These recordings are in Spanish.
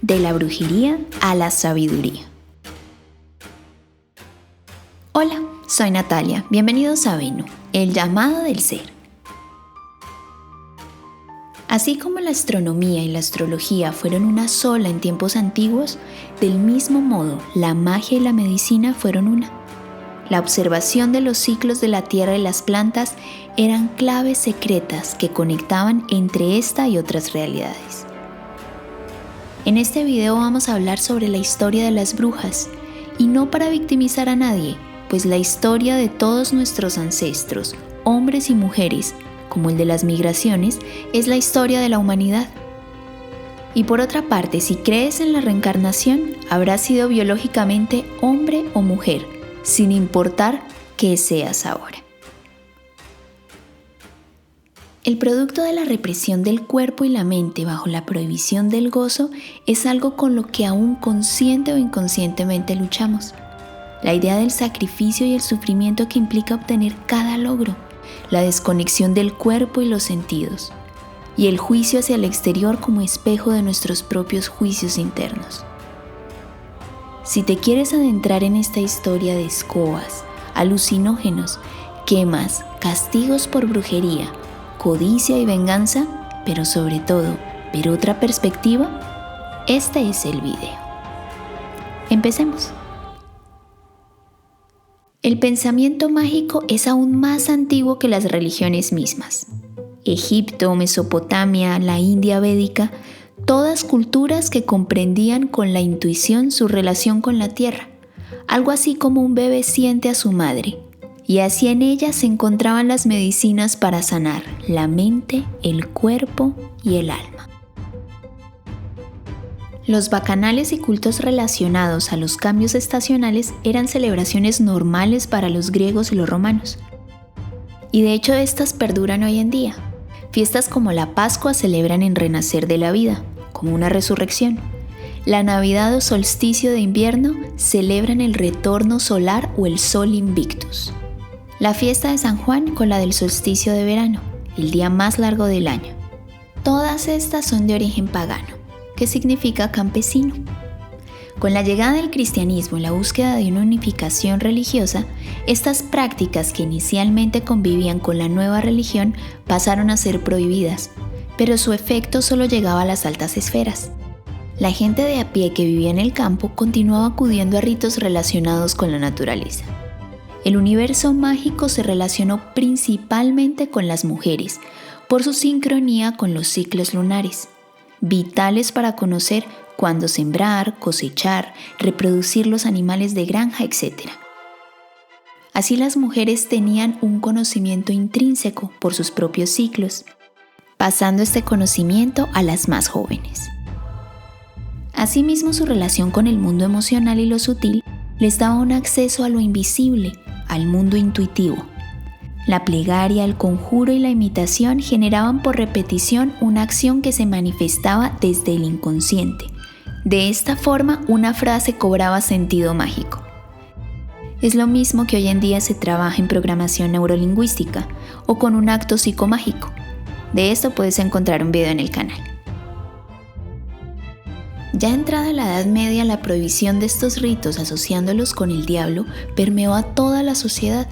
De la brujería a la sabiduría. Hola, soy Natalia. Bienvenidos a Venu, el llamado del ser. Así como la astronomía y la astrología fueron una sola en tiempos antiguos, del mismo modo la magia y la medicina fueron una. La observación de los ciclos de la tierra y las plantas eran claves secretas que conectaban entre esta y otras realidades. En este video vamos a hablar sobre la historia de las brujas, y no para victimizar a nadie, pues la historia de todos nuestros ancestros, hombres y mujeres, como el de las migraciones, es la historia de la humanidad. Y por otra parte, si crees en la reencarnación, habrás sido biológicamente hombre o mujer, sin importar qué seas ahora. El producto de la represión del cuerpo y la mente bajo la prohibición del gozo es algo con lo que aún consciente o inconscientemente luchamos. La idea del sacrificio y el sufrimiento que implica obtener cada logro, la desconexión del cuerpo y los sentidos, y el juicio hacia el exterior como espejo de nuestros propios juicios internos. Si te quieres adentrar en esta historia de escobas, alucinógenos, quemas, castigos por brujería, codicia y venganza, pero sobre todo, ver otra perspectiva, este es el video. Empecemos. El pensamiento mágico es aún más antiguo que las religiones mismas. Egipto, Mesopotamia, la India védica, todas culturas que comprendían con la intuición su relación con la tierra, algo así como un bebé siente a su madre, y así en ella se encontraban las medicinas para sanar la mente, el cuerpo y el alma. Los bacanales y cultos relacionados a los cambios estacionales eran celebraciones normales para los griegos y los romanos. Y de hecho estas perduran hoy en día. Fiestas como la Pascua celebran el renacer de la vida, como una resurrección. La Navidad o solsticio de invierno celebran el retorno solar o el sol invictus. La fiesta de San Juan con la del solsticio de verano, el día más largo del año. Todas estas son de origen pagano, que significa campesino. Con la llegada del cristianismo y la búsqueda de una unificación religiosa, estas prácticas que inicialmente convivían con la nueva religión pasaron a ser prohibidas, pero su efecto solo llegaba a las altas esferas. La gente de a pie que vivía en el campo continuaba acudiendo a ritos relacionados con la naturaleza. El universo mágico se relacionó principalmente con las mujeres, por su sincronía con los ciclos lunares, vitales para conocer cuándo sembrar, cosechar, reproducir los animales de granja, etc. Así las mujeres tenían un conocimiento intrínseco por sus propios ciclos, pasando este conocimiento a las más jóvenes. Asimismo, su relación con el mundo emocional y lo sutil les daba un acceso a lo invisible, al mundo intuitivo. La plegaria, el conjuro y la imitación generaban por repetición una acción que se manifestaba desde el inconsciente. De esta forma, una frase cobraba sentido mágico. Es lo mismo que hoy en día se trabaja en programación neurolingüística o con un acto psicomágico. De esto puedes encontrar un video en el canal. Ya entrada la Edad Media, la prohibición de estos ritos asociándolos con el diablo permeó a toda la sociedad.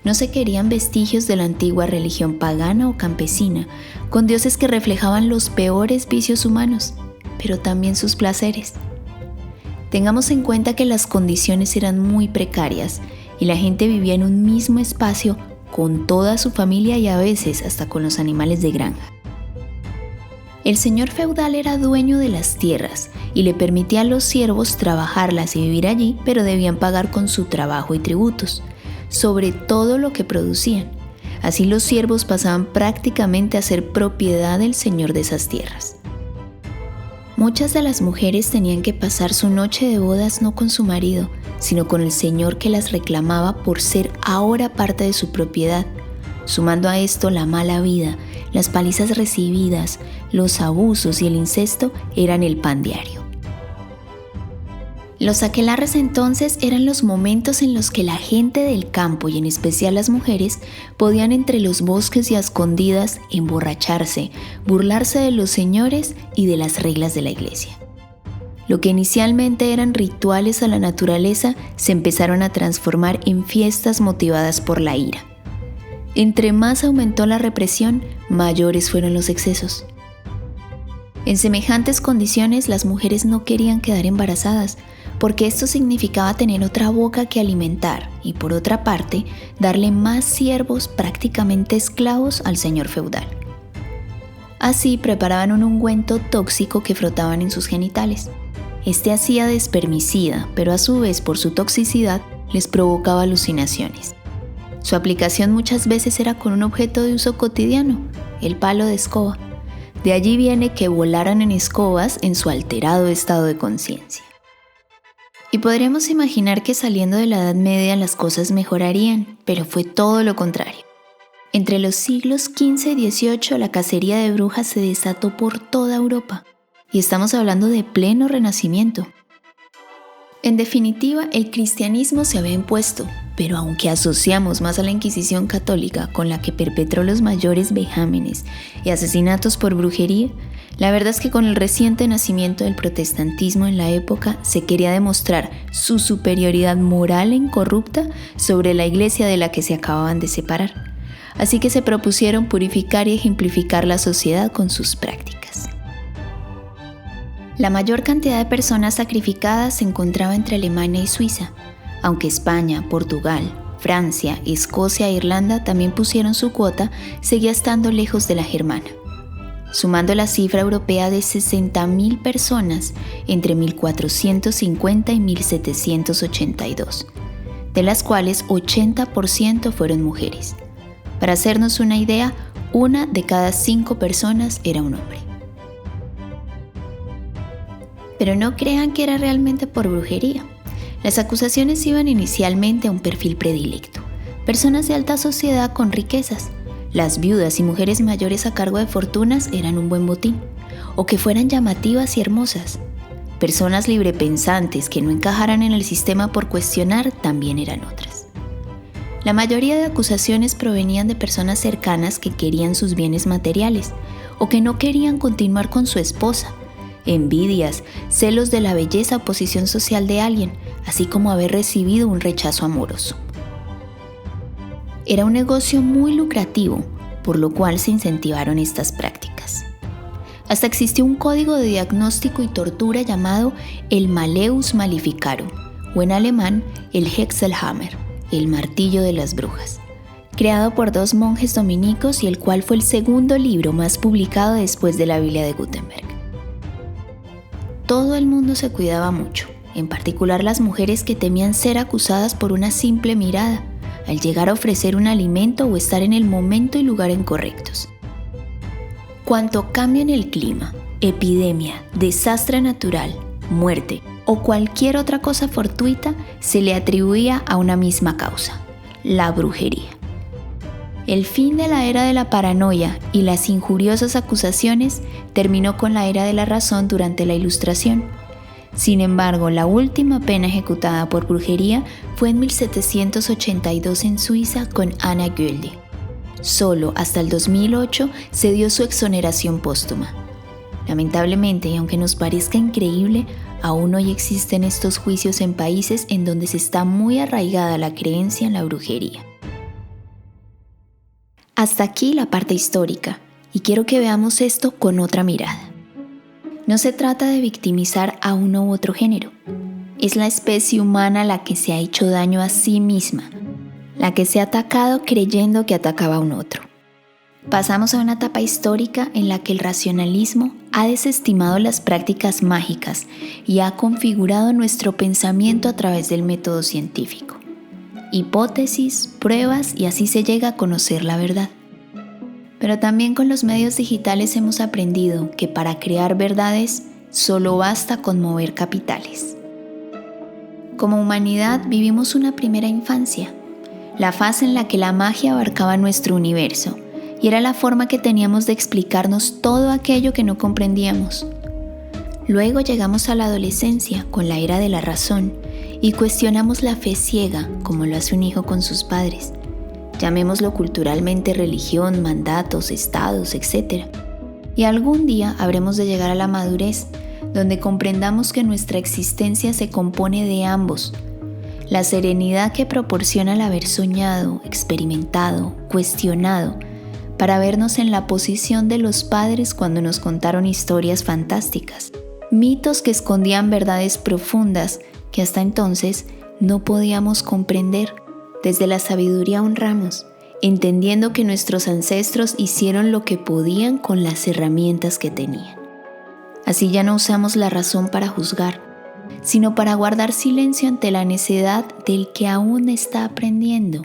No se querían vestigios de la antigua religión pagana o campesina, con dioses que reflejaban los peores vicios humanos, pero también sus placeres. Tengamos en cuenta que las condiciones eran muy precarias y la gente vivía en un mismo espacio con toda su familia y a veces hasta con los animales de granja. El señor feudal era dueño de las tierras y le permitía a los siervos trabajarlas y vivir allí, pero debían pagar con su trabajo y tributos sobre todo lo que producían. Así los siervos pasaban prácticamente a ser propiedad del señor de esas tierras. Muchas de las mujeres tenían que pasar su noche de bodas no con su marido, sino con el señor que las reclamaba por ser ahora parte de su propiedad, sumando a esto la mala vida, las palizas recibidas, los abusos y el incesto eran el pan diario. Los aquelarres entonces eran los momentos en los que la gente del campo y en especial las mujeres podían entre los bosques y a escondidas emborracharse, burlarse de los señores y de las reglas de la iglesia. Lo que inicialmente eran rituales a la naturaleza se empezaron a transformar en fiestas motivadas por la ira. Entre más aumentó la represión, mayores fueron los excesos. En semejantes condiciones, las mujeres no querían quedar embarazadas, porque esto significaba tener otra boca que alimentar y, por otra parte, darle más siervos, prácticamente esclavos, al señor feudal. Así preparaban un ungüento tóxico que frotaban en sus genitales. Este hacía de espermicida, pero a su vez por su toxicidad les provocaba alucinaciones. Su aplicación muchas veces era con un objeto de uso cotidiano, el palo de escoba. De allí viene que volaran en escobas en su alterado estado de conciencia. Y podríamos imaginar que saliendo de la Edad Media las cosas mejorarían, pero fue todo lo contrario. Entre los siglos XV y XVIII la cacería de brujas se desató por toda Europa. Y estamos hablando de pleno Renacimiento. En definitiva, el cristianismo se había impuesto, pero aunque asociamos más a la Inquisición católica, con la que perpetró los mayores vejámenes y asesinatos por brujería, la verdad es que con el reciente nacimiento del protestantismo en la época se quería demostrar su superioridad moral e incorrupta sobre la iglesia de la que se acababan de separar. Así que se propusieron purificar y ejemplificar la sociedad con sus prácticas. La mayor cantidad de personas sacrificadas se encontraba entre Alemania y Suiza, aunque España, Portugal, Francia, Escocia e Irlanda también pusieron su cuota, seguía estando lejos de la germana. Sumando la cifra europea de 60.000 personas entre 1450 y 1782, de las cuales 80% fueron mujeres. Para hacernos una idea, 1 de cada 5 personas era un hombre. Pero no crean que era realmente por brujería. Las acusaciones iban inicialmente a un perfil predilecto: personas de alta sociedad con riquezas. Las viudas y mujeres mayores a cargo de fortunas eran un buen botín, o que fueran llamativas y hermosas. Personas librepensantes que no encajaran en el sistema por cuestionar también eran otras. La mayoría de acusaciones provenían de personas cercanas que querían sus bienes materiales, o que no querían continuar con su esposa. Envidias, celos de la belleza o posición social de alguien, así como haber recibido un rechazo amoroso. Era un negocio muy lucrativo, por lo cual se incentivaron estas prácticas. Hasta existió un código de diagnóstico y tortura llamado el Malleus Maleficarum, o en alemán el Hexenhammer, el martillo de las brujas, creado por 2 monjes dominicos y el cual fue el segundo libro más publicado después de la Biblia de Gutenberg. Todo el mundo se cuidaba mucho, en particular las mujeres que temían ser acusadas por una simple mirada, al llegar a ofrecer un alimento o estar en el momento y lugar incorrectos. Cuanto cambio en el clima, epidemia, desastre natural, muerte o cualquier otra cosa fortuita se le atribuía a una misma causa: la brujería. El fin de la era de la paranoia y las injuriosas acusaciones terminó con la era de la razón durante la Ilustración. Sin embargo, la última pena ejecutada por brujería fue en 1782 en Suiza con Anna Gülde. Solo hasta el 2008 se dio su exoneración póstuma. Lamentablemente, y aunque nos parezca increíble, aún hoy existen estos juicios en países en donde se está muy arraigada la creencia en la brujería. Hasta aquí la parte histórica, y quiero que veamos esto con otra mirada. No se trata de victimizar a uno u otro género. Es la especie humana la que se ha hecho daño a sí misma, la que se ha atacado creyendo que atacaba a un otro. Pasamos a una etapa histórica en la que el racionalismo ha desestimado las prácticas mágicas y ha configurado nuestro pensamiento a través del método científico. Hipótesis, pruebas, y así se llega a conocer la verdad. Pero también con los medios digitales hemos aprendido que para crear verdades solo basta con mover capitales. Como humanidad vivimos una primera infancia, la fase en la que la magia abarcaba nuestro universo y era la forma que teníamos de explicarnos todo aquello que no comprendíamos. Luego llegamos a la adolescencia con la era de la razón y cuestionamos la fe ciega como lo hace un hijo con sus padres. Llamémoslo culturalmente religión, mandatos, estados, etc. Y algún día habremos de llegar a la madurez, donde comprendamos que nuestra existencia se compone de ambos. La serenidad que proporciona el haber soñado, experimentado, cuestionado, para vernos en la posición de los padres cuando nos contaron historias fantásticas, mitos que escondían verdades profundas que hasta entonces no podíamos comprender. Desde la sabiduría honramos, entendiendo que nuestros ancestros hicieron lo que podían con las herramientas que tenían. Así ya no usamos la razón para juzgar, sino para guardar silencio ante la necedad del que aún está aprendiendo,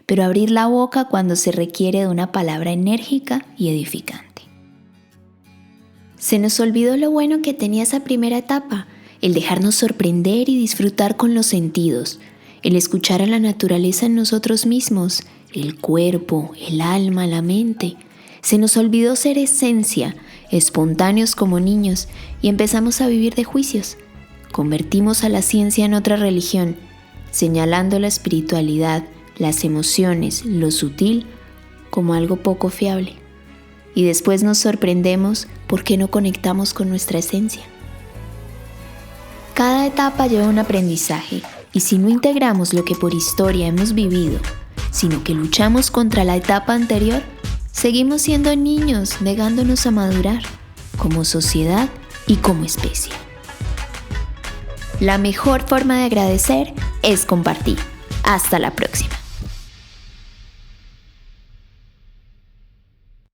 pero abrir la boca cuando se requiere de una palabra enérgica y edificante. Se nos olvidó lo bueno que tenía esa primera etapa, el dejarnos sorprender y disfrutar con los sentidos, el escuchar a la naturaleza en nosotros mismos, el cuerpo, el alma, la mente. Se nos olvidó ser esencia, espontáneos como niños, y empezamos a vivir de juicios. Convertimos a la ciencia en otra religión, señalando la espiritualidad, las emociones, lo sutil, como algo poco fiable. Y después nos sorprendemos porque no conectamos con nuestra esencia. Cada etapa lleva un aprendizaje, y si no integramos lo que por historia hemos vivido, sino que luchamos contra la etapa anterior, seguimos siendo niños negándonos a madurar, como sociedad y como especie. La mejor forma de agradecer es compartir. Hasta la próxima.